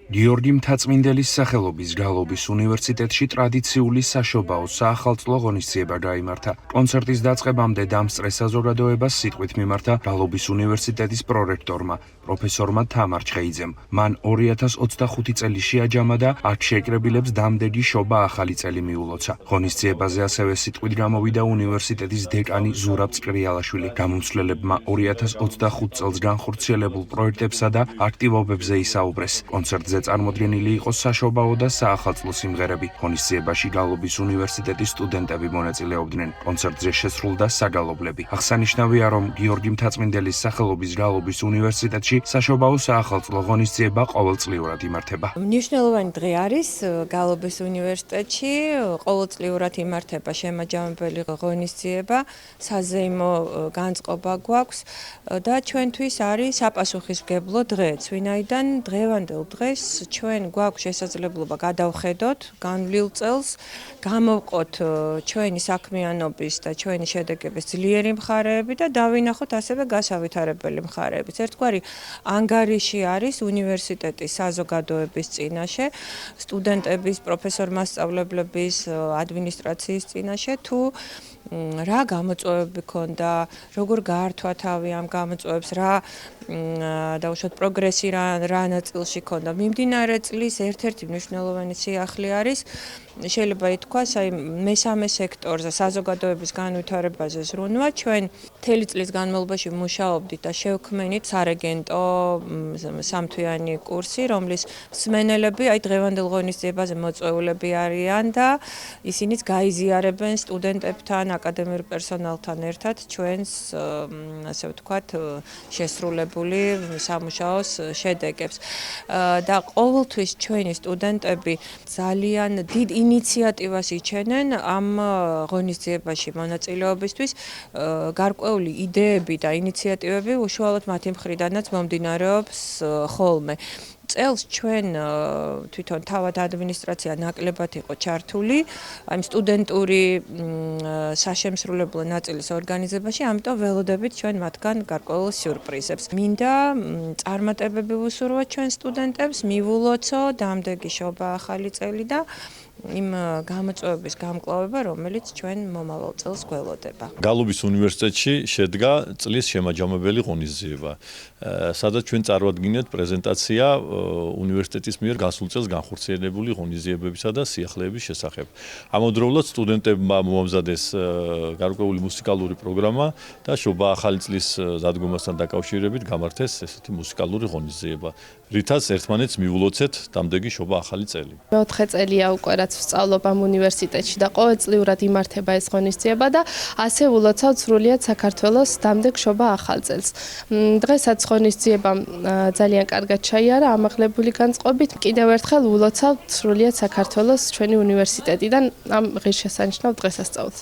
გიორგი მთაწმინდელის სახელობის გალობის უნივერსიტეტში ტრადიციული საშობაო საახალწლო ღონისძიება გაიმართა. კონცერტის დაწყებამდე დამსწრე საზოგადოებას სიტყვით მიმართა გალობის უნივერსიტეტის პრორექტორმა, პროფესორმა თამარ ჩხეიძემ. მან 2025 წელი შეაჯამა და აქ შეკრებილებს დამდეგი შობა ახალი წელი მიულოცა. ღონისძიებაზე ასევე სიტყვით გამოვიდა უნივერსიტეტის დეკანი ზურაბ წკრიალაშვილი. გამომცვლელებმა 2025 წელს განხორციელებულ პროექტებსა და აქტივობებზე ისაუბრეს. კონცერტზე წარმოდგენილი იყო საშობაო და საახალწლო სიმღერები. ღონისძიებაში გალობის უნივერსიტეტის სტუდენტები მონაწილეობდნენ. კონცერტზე შესრულდა საგალობლები. აღსანიშნავია, რომ გიორგი მთაწმინდელის სახელობის გალობის უნივერსიტეტში საშობაო საახალწლო ღონისძიება ყოველწლიურად იმართება. მნიშვნელოვანი დღე არის გალობის უნივერსიტეტში, ყოველწლიურად იმართება შემაჯამებელი ღონისძიება, საზეიმო განწყობა გვაქვს და ჩვენთვის არის საპასუხისმგებლო დღეც, ვინაიდან დღევანდელ დღეს ჩვენ გვაქვს შესაძლებლობა გადავხედოთ განვლილ წელს, გამოვყოთ ჩვენი საქმიანობის და ჩვენი შედეგების ძლიერი მხარეები და დავინახოთ ასევე გასავითარებელი მხარეებიც. ერთგვარი ანგარიში არის უნივერსიტეტის საზოგადოების წინაშე, სტუდენტების, პროფესორ-მასწავლებლების, ადმინისტრაციის წინაშე თუ რა გამოწვევები ქონდა, როგორ გაართვა თავი ამ გამოწვევებს, რა დაუშვათ პროგრესი რა ნაწილში ქონდა. მიმდინარე წლის ერთ-ერთი მნიშვნელოვანი სიახლე არის, შეიძლება ითქვას, მესამე სექტორზე, საზოგადოების განვითარებაზე ზრუნვა. ჩვენ მთელი წლის განმავლობაში მუშაობდით და შევქმნით სარეგენტო სამთვიანი კურსი, რომლის მსმენელები დღევანდელ ღონისძიებაზე მოწვეულები არიან და ისინიც გაიზიარებენ სტუდენტებთან, აკადემიურ პერსონალთან ერთად ჩვენს, ასე ვთქვათ, შესრულებული სამუშაოს შედეგებს. და ყოველთვის ჩვენი სტუდენტები ძალიან დიდ ინიციატივას იჩენენ ამ ღონისძიებაში მონაწილეობისთვის. გარკვეული იდეები და ინიციატივები უშუალოდ მათი მხრიდანაც მომდინარეობს ხოლმე. წელს ჩვენ თვითონ თავად ადმინისტრაცია ნაკლებად იყო ჩართული ამ სტუდენტური საშემსრულებლო ნაწილის ორგანიზებაში, ამიტომ ველოდებით ჩვენ მათგან გარკვეულ სიურპრიზებს. მინდა წარმატებები ვუსურვოთ ჩვენ სტუდენტებს, მივულოცო დამდეგი შობა ახალი წელი და იმ გამოწვევების გამკლავება, რომელიც ჩვენ მომავალ წელს გველოდება. გალობის უნივერსიტეტში შედგა წლის შემაჯამებელი ღონისძიება, სადაც ჩვენ წარვადგინეთ პრეზენტაცია უნივერსიტეტის მიერ გასულ წელს განხორციელებული ღონისძიებებისა და სიახლეების შესახებ. ამავდროულად სტუდენტებმა მოამზადეს გარკვეული მუსიკალური პროგრამა და შობა ახალი წლის დადგომასთან დაკავშირებით გამართეს ესეთი მუსიკალური ღონისძიება, რითაც ერთმანეთს მივულოცეთ დამდეგი შობა ახალი წელი. მეოთხე წელია უკვე რაც ვსწავლობ ამ უნივერსიტეტში და ყოველწლიურად იმართება ეს ღონისძიება და ასე ულოცავთ სრულიად საქართველოს დამდეგ შობა ახალ წელს. დღესაც ღონისძიებამ ძალიან კარგად ჩაიარა ამაღლებული განწყობით. კიდევ ერთხელ ულოცავთ სრულიად საქართველოს ჩვენი უნივერსიტეტიდან ამ ღირსშესანიშნავ დღესასწაულს.